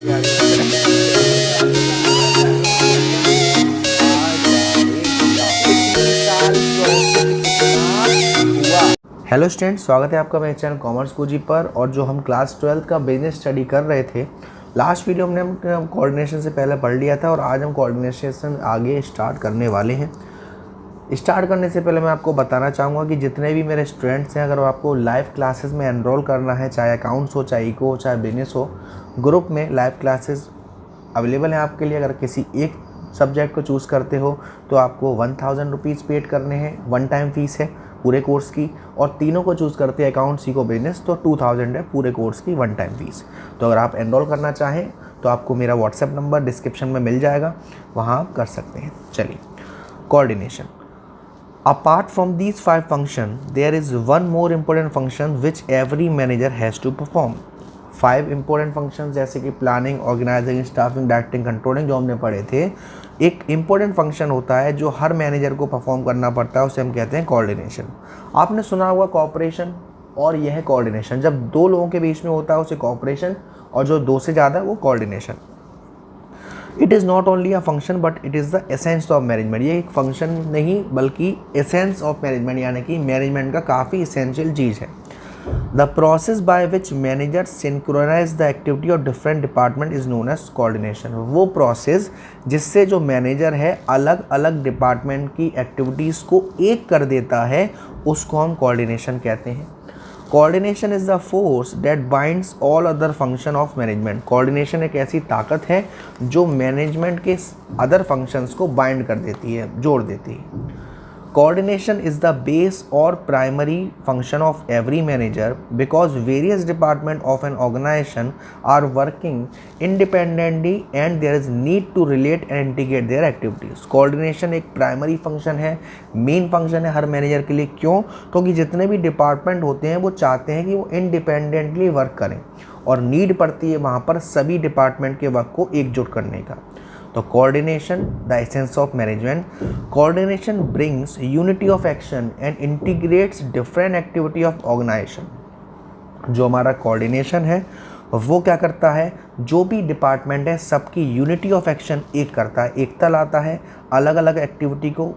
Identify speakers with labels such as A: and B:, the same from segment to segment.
A: Hello student, स्वागत है आपका मेरे चैनल कॉमर्स गुरुजी पर। और जो हम क्लास 12 का बिजनेस स्टडी कर रहे थे, लास्ट वीडियो में हम कोऑर्डिनेशन से पहले पढ़ लिया था और आज हम कोऑर्डिनेशन आगे स्टार्ट करने वाले हैं। स्टार्ट करने से पहले मैं आपको बताना चाहूँगा कि जितने भी मेरे स्टूडेंट्स हैं, अगर आपको लाइव क्लासेस में एनरोल करना है, चाहे अकाउंट्स हो, चाहे इको हो, चाहे बिजनेस हो, ग्रुप में लाइव क्लासेस अवेलेबल हैं आपके लिए। अगर किसी एक सब्जेक्ट को चूज़ करते हो तो आपको 1000 रुपीज़ पेड करने हैं, वन टाइम फीस है पूरे कोर्स की। और तीनों को चूज़ करते हैं, अकाउंट्स, इको, बिजनेस, तो 2000 है पूरे कोर्स की वन टाइम फीस। तो अगर आप एनरोल करना चाहें तो आपको मेरा व्हाट्सएप नंबर डिस्क्रिप्शन में मिल जाएगा, वहाँ आप कर सकते हैं। चलिए, coordination. Apart from these 5 functions, there is one more important function which every manager has to perform. 5 important functions जैसे कि planning, organising, staffing, directing, controlling जो हमने पढ़े थे, एक इम्पोर्टेंट फंक्शन होता है जो हर मैनेजर को परफॉर्म करना पड़ता है, उसे हम कहते हैं कोऑर्डिनेशन। आपने सुना होगा कोऑपरेशन, और यह है कोऑर्डिनेशन। जब दो लोगों के बीच में होता है उसे कोऑपरेशन, और जो दो से ज़्यादा वो coordination. It is not only a function but it is the essence of management. ये एक फंक्शन नहीं बल्कि एसेंस ऑफ मैनेजमेंट, यानी कि मैनेजमेंट का काफ़ी इसेंशियल चीज़ है। The process by which manager synchronise the activity of different department is known as coordination. वो प्रोसेस जिससे जो मैनेजर है अलग अलग डिपार्टमेंट की एक्टिविटीज़ को एक कर देता है, उसको हम कोऑर्डिनेशन कहते हैं। Coordination is the force date binds all other function of management. Coordination एक ऐसी ताकत है जो मैनेजमेंट के अदर फंक्शंस को बाइंड कर देती है, जोड़ देती है। कोऑर्डिनेशन इज़ द बेस और primary function of every manager because various department of an organisation are working independently and there is need to relate and integrate their activities. Coordination एक primary function है, main function है हर manager के लिए। क्यों? क्योंकि जितने भी डिपार्टमेंट होते हैं वो चाहते हैं कि वो इंडिपेंडेंटली वर्क करें, और नीड पड़ती है वहाँ पर सभी डिपार्टमेंट के वर्क को एकजुट करने का। तो coordination the essence of management. Coordination brings unity of action and integrates different activity of organisation. जो हमारा कोऑर्डिनेशन है वो क्या करता है, जो भी डिपार्टमेंट है सबकी यूनिटी ऑफ एक्शन एक करता है, एकता लाता है अलग अलग एक्टिविटी को।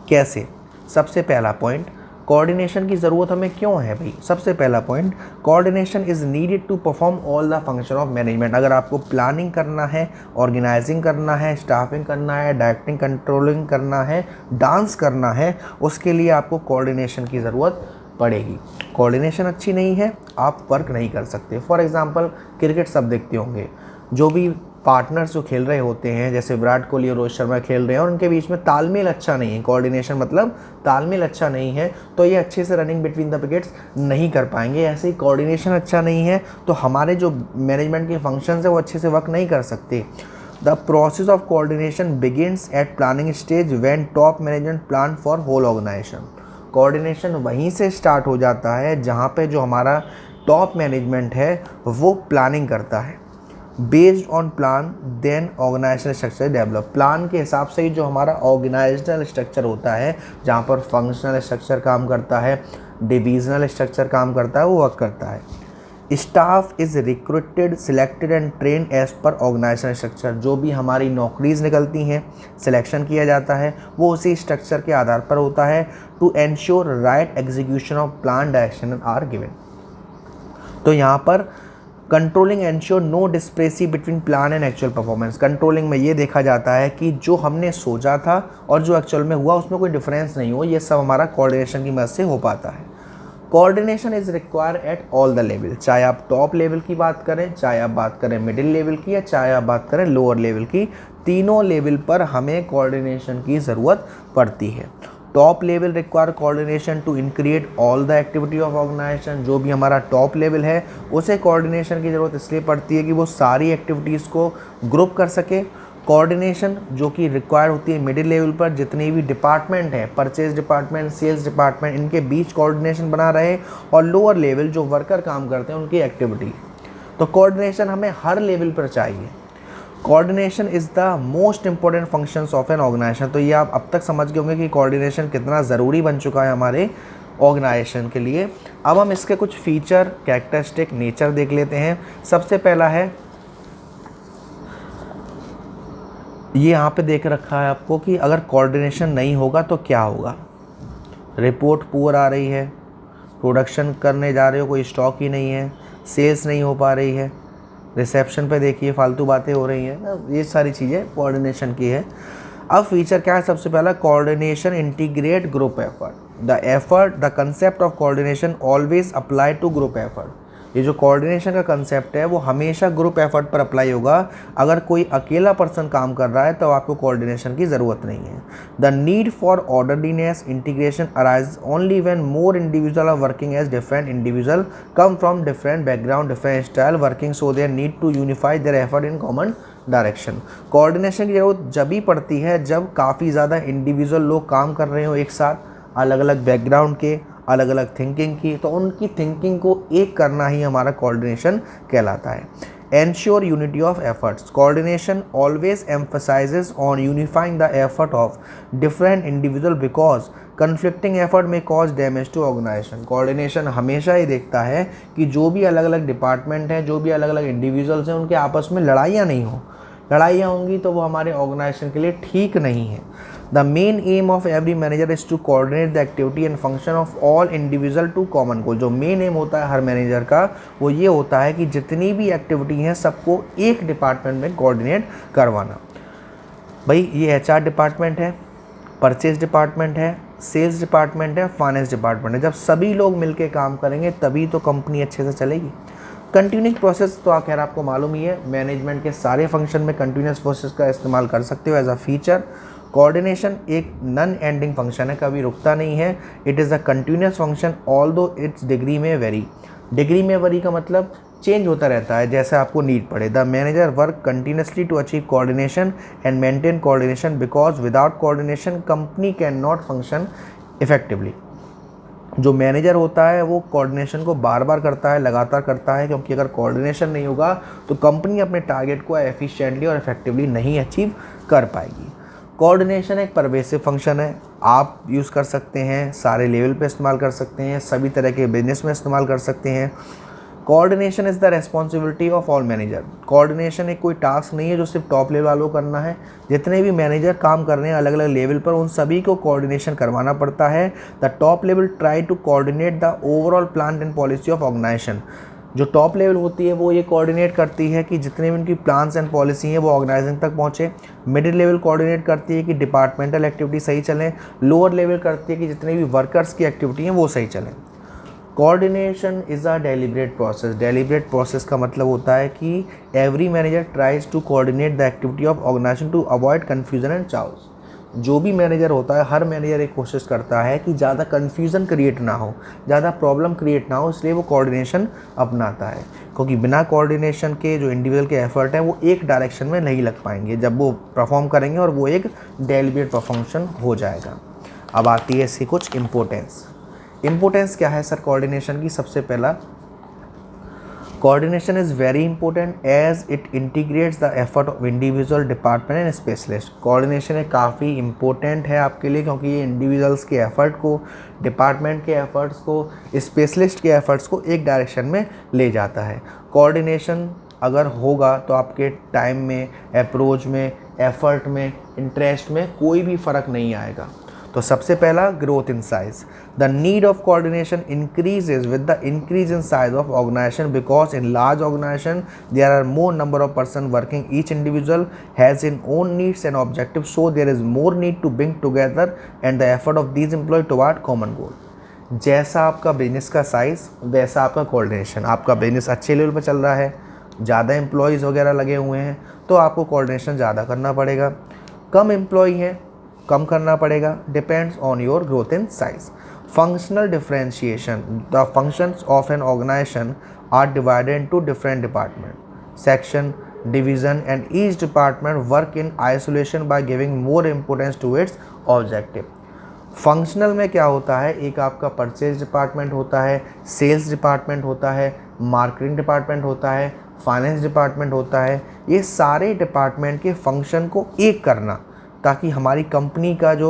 A: कैसे? सबसे पहला पॉइंट, कोऑर्डिनेशन की ज़रूरत हमें क्यों है भाई? सबसे पहला point, coordination is needed to perform all the function of management. अगर आपको प्लानिंग करना है, ऑर्गेनाइजिंग करना है, स्टाफिंग करना है, डायरेक्टिंग, कंट्रोलिंग करना है, डांस करना है, उसके लिए आपको कोऑर्डिनेशन की ज़रूरत पड़ेगी। कोऑर्डिनेशन अच्छी नहीं है, आप वर्क नहीं कर सकते। फॉर एग्जांपल, क्रिकेट सब देखते होंगे, जो भी पार्टनर्स जो खेल रहे होते हैं, जैसे विराट कोहली और रोहित शर्मा खेल रहे हैं, और उनके बीच में तालमेल अच्छा नहीं है, कोऑर्डिनेशन मतलब तालमेल अच्छा नहीं है, तो ये अच्छे से रनिंग बिटवीन द विकेट्स नहीं कर पाएंगे। ऐसे ही कोऑर्डिनेशन अच्छा नहीं है तो हमारे जो मैनेजमेंट के फंक्शंस है वो अच्छे से वर्क नहीं कर सकते। The process of coordination begins at planning stage when top management plan for whole organisation. Coordination वहीं से स्टार्ट हो जाता है जहाँ पे जो हमारा टॉप मैनेजमेंट है वो प्लानिंग करता है। Based on plan then organisational structure develop. Plan के हिसाब से ही जो हमारा ऑर्गेनाइजेशनल स्ट्रक्चर होता है, जहाँ पर फंक्शनल स्ट्रक्चर काम करता है, डिविजनल स्ट्रक्चर काम करता है, वो वर्क करता है। Staff is recruited, selected and train as per organisational structure. जो भी हमारी नौकरीज निकलती हैं, सिलेक्शन किया जाता है, वो उसी स्ट्रक्चर के आधार पर होता है। To ensure right execution of plan direction are given. तो यहाँ पर controlling ensure no discrepancy between plan and actual performance. Controlling में ये देखा जाता है कि जो हमने सोचा था और जो एक्चुअल में हुआ उसमें कोई डिफरेंस नहीं हो। ये सब हमारा कोऑर्डिनेशन की मदद से हो पाता है। Coordination is require at all the level. चाहे आप टॉप लेवल की बात करें, चाहे आप बात करें मिडिल लेवल की, या चाहे आप बात करें लोअर लेवल की, तीनों लेवल पर हमें कोऑर्डिनेशन की ज़रूरत पड़ती है। Top level require coordination to integrate all the activity of organisation. जो भी हमारा टॉप लेवल है उसे कोऑर्डिनेशन की ज़रूरत इसलिए पड़ती है कि वो सारी एक्टिविटीज़ को ग्रुप कर सके। कोऑर्डिनेशन जो कि रिक्वायर होती है मिडिल लेवल पर, जितने भी डिपार्टमेंट हैं, परचेज डिपार्टमेंट, सेल्स डिपार्टमेंट, इनके बीच कोऑर्डिनेशन बना रहे। और लोअर लेवल जो वर्कर काम करते हैं उनकी एक्टिविटी। तो कोऑर्डिनेशन हमें हर लेवल पर चाहिए। Coordination is the most important functions of an organisation. तो ये आप अब तक समझ गए होंगे कि कोऑर्डिनेशन कितना ज़रूरी बन चुका है हमारे ऑर्गेनाइजेशन के लिए। अब हम इसके कुछ फीचर, कैरेक्टरिस्टिक, नेचर देख लेते हैं। सबसे पहला है ये यहाँ पे देख रखा है आपको कि अगर कोऑर्डिनेशन नहीं होगा तो क्या होगा। रिपोर्ट पुअर आ रही है, प्रोडक्शन करने जा रहे हो कोई स्टॉक ही नहीं है, सेल्स नहीं हो पा रही है, रिसेप्शन पे देखिए फालतू बातें हो रही हैं, ये सारी चीज़ें कोऑर्डिनेशन की है। अब फीचर क्या है, सबसे पहला coordination integrate group effort. The concept of coordination always apply to group effort. ये जो कोऑर्डिनेशन का कंसेप्ट है वो हमेशा ग्रुप एफर्ट पर अप्लाई होगा। अगर कोई अकेला पर्सन काम कर रहा है तो आपको कोऑर्डिनेशन की ज़रूरत नहीं है। The need for orderliness integration arise only when more individual are working as different individual come from different background, different style working, so there need to unify their effort in common direction. Coordination की ज़रूरत जब भी पड़ती है जब काफ़ी ज़्यादा individual लोग काम कर रहे हो एक साथ, अलग अलग बैकग्राउंड के, अलग अलग थिंकिंग की, तो उनकी थिंकिंग को एक करना ही हमारा कोऑर्डिनेशन कहलाता है। Ensure unity of efforts. Coordination always emphasises on unifying the effort of different individual because conflicting effort may cause damage to organisation. Coordination हमेशा ही देखता है कि जो भी अलग अलग डिपार्टमेंट हैं, जो भी अलग अलग इंडिविजुअल्स हैं, उनके आपस में लड़ाइयाँ नहीं हो। लड़ाइयाँ होंगी तो वो हमारे ऑर्गेनाइजेशन के लिए ठीक नहीं है। The main aim of every manager is to coordinate the activity and function of all individual to common goal। जो मेन एम होता है हर मैनेजर का वो ये होता है कि जितनी भी एक्टिविटी हैं सबको एक डिपार्टमेंट में कोऑर्डिनेट करवाना। भाई ये एचआर डिपार्टमेंट है, परचेज डिपार्टमेंट है, सेल्स डिपार्टमेंट है, फाइनेंस डिपार्टमेंट है। जब सभी लोग मिलकर काम करेंगे तभी तो कंपनी अच्छे से चलेगी। कंटिन्यूस प्रोसेस तो खैर आपको मालूम ही है, मैनेजमेंट के सारे फंक्शन में कंटिन्यूस प्रोसेस का इस्तेमाल कर सकते हो एज अ फीचर। कोऑर्डिनेशन एक नन एंडिंग फंक्शन है, कभी रुकता नहीं है। It is a continuous function although it's degree में वेरी। डिग्री में वेरी का मतलब चेंज होता रहता है जैसे आपको नीड पड़े। The manager work continuously to achieve coordination and maintain coordination because without coordination company can not function effectively. जो मैनेजर होता है वो कोऑर्डिनेशन को बार बार करता है, लगातार करता है, क्योंकि अगर कोऑर्डिनेशन नहीं होगा तो कंपनी अपने टारगेट को एफिशिएंटली और इफेक्टिवली नहीं अचीव कर पाएगी। कोऑर्डिनेशन एक परवेसिव फंक्शन है, आप यूज़ कर सकते हैं, सारे लेवल पे इस्तेमाल कर सकते हैं, सभी तरह के बिजनेस में इस्तेमाल कर सकते हैं। Coordination is the responsibility of all manager. Coordination एक कोई टास्क नहीं है जो सिर्फ टॉप लेवल वालों को करना है। जितने भी मैनेजर काम कर रहे हैं अलग अलग लेवल पर, उन सभी को कोऑर्डिनेशन करवाना पड़ता है। The top level try to coordinate the overall plan and policy of organisation. जो टॉप लेवल होती है वो ये कोऑर्डिनेट करती है कि जितने भी उनकी प्लान्स एंड पॉलिसी हैं वो ऑर्गेनाइजेशन तक पहुँचे। मिडिल लेवल कोऑर्डिनेट करती है कि डिपार्टमेंटल एक्टिविटी सही चलें। लोअर लेवल करती है कि जितने भी वर्कर्स की एक्टिविटी हैं वो सही चलें। Coordination is a deliberate process. Deliberate process का मतलब होता है कि every manager tries to coordinate the activity of organization to avoid confusion and chaos. जो भी मैनेजर होता है, हर मैनेजर एक कोशिश करता है कि ज़्यादा कन्फ्यूज़न क्रिएट ना हो, ज़्यादा प्रॉब्लम क्रिएट ना हो, इसलिए वो कोऑर्डिनेशन अपनाता है। क्योंकि बिना कोऑर्डिनेशन के जो इंडिविजुअल के एफर्ट हैं वो एक डायरेक्शन में नहीं लग पाएंगे जब वो परफॉर्म करेंगे, और वो एक डेलिब्रेट फंक्शन हो जाएगा। अब आती है इसकी कुछ इम्पोर्टेंस। इम्पोर्टेंस क्या है सर कोऑर्डिनेशन की? सबसे पहला, coordination is very important as it integrates the effort of individual, department and specialist. Coordination एक काफ़ी इंपॉर्टेंट है आपके लिए क्योंकि ये इंडिविजुअल्स के एफर्ट को, डिपार्टमेंट के एफर्ट्स को, स्पेशलिस्ट के एफर्ट्स को एक डायरेक्शन में ले जाता है। कोऑर्डिनेशन अगर होगा तो आपके टाइम में, अप्रोच में, एफर्ट में, इंटरेस्ट में कोई भी फ़र्क नहीं आएगा। तो सबसे पहला, growth in size. The need of coordination increases with the increase in size of organization because in large organization there are more number of person working, each individual has in own needs and objective, so there is more need to bring together and the effort of these employ toward common goal. जैसा आपका business का size वैसा आपका coordination. आपका business अच्छे level पर चल रहा है, ज़्यादा एम्प्लॉयज़ वगैरह लगे हुए हैं तो आपको कोऑर्डिनेशन ज़्यादा करना पड़ेगा। कम एम्प्लॉय हैं, कम करना पड़ेगा, depends on your growth in size. Functional differentiation. The functions of an organisation are divided into different department, section, division and each department work in isolation by giving more importance to its objective. Functional में क्या होता है, एक आपका purchase department होता है, sales department होता है, मार्केटिंग डिपार्टमेंट होता है, फाइनेंस डिपार्टमेंट होता है। ये सारे डिपार्टमेंट के फंक्शन को एक करना ताकि हमारी कंपनी का जो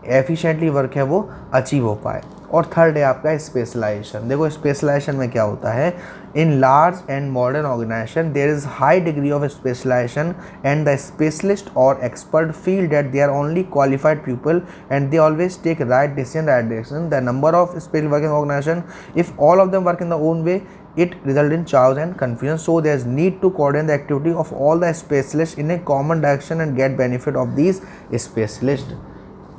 A: एफिशिएंटली वर्क है वो अचीव हो पाए। और थर्ड है आपका स्पेशलाइजेशन। देखो स्पेशलाइजेशन में क्या होता है, in large and modern organisation there is high degree of specialisation and the specialist और expert feel that they are only qualified people and they always take right decision the number of special working organisation if all of them work in the own way it result in chaos and confusion. So there's need to coordinate the activity of all the specialists in a common direction and get benefit of these specialists.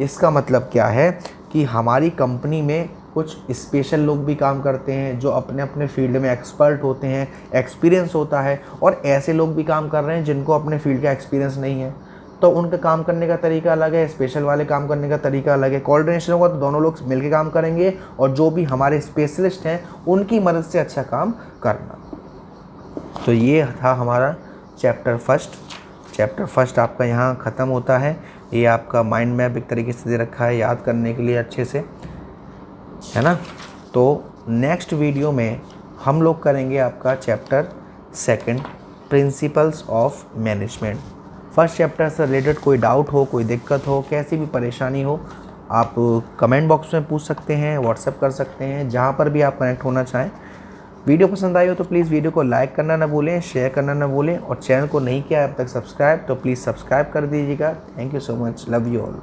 A: इसका मतलब क्या है कि हमारी company में कुछ special लोग भी काम करते हैं जो अपने अपने फील्ड में एक्सपर्ट होते हैं, एक्सपीरियंस होता है, और ऐसे लोग भी काम कर रहे हैं जिनको अपने फील्ड का एक्सपीरियंस नहीं है, तो उनका काम करने का तरीका अलग है, स्पेशल वाले काम करने का तरीका अलग है। कोऑर्डिनेशन होगा तो दोनों लोग मिलकर काम करेंगे और जो भी हमारे स्पेशलिस्ट हैं उनकी मदद से अच्छा काम करना। तो ये था हमारा चैप्टर फर्स्ट आपका यहाँ ख़त्म होता है। ये आपका माइंड मैप एक तरीके से दे रखा है याद करने के लिए अच्छे से, है ना। तो नेक्स्ट वीडियो में हम लोग करेंगे आपका chapter second, principles of management. First chapter से रिलेटेड कोई डाउट हो, कोई दिक्कत हो, कैसी भी परेशानी हो, आप कमेंट बॉक्स में पूछ सकते हैं, व्हाट्सएप कर सकते हैं, जहाँ पर भी आप कनेक्ट होना चाहें। वीडियो पसंद आई हो तो प्लीज़ वीडियो को लाइक करना ना भूलें, शेयर करना ना भूलें, और चैनल को नहीं किया अब तक सब्सक्राइब तो प्लीज़ सब्सक्राइब कर दीजिएगा। Thank you so much, love you all.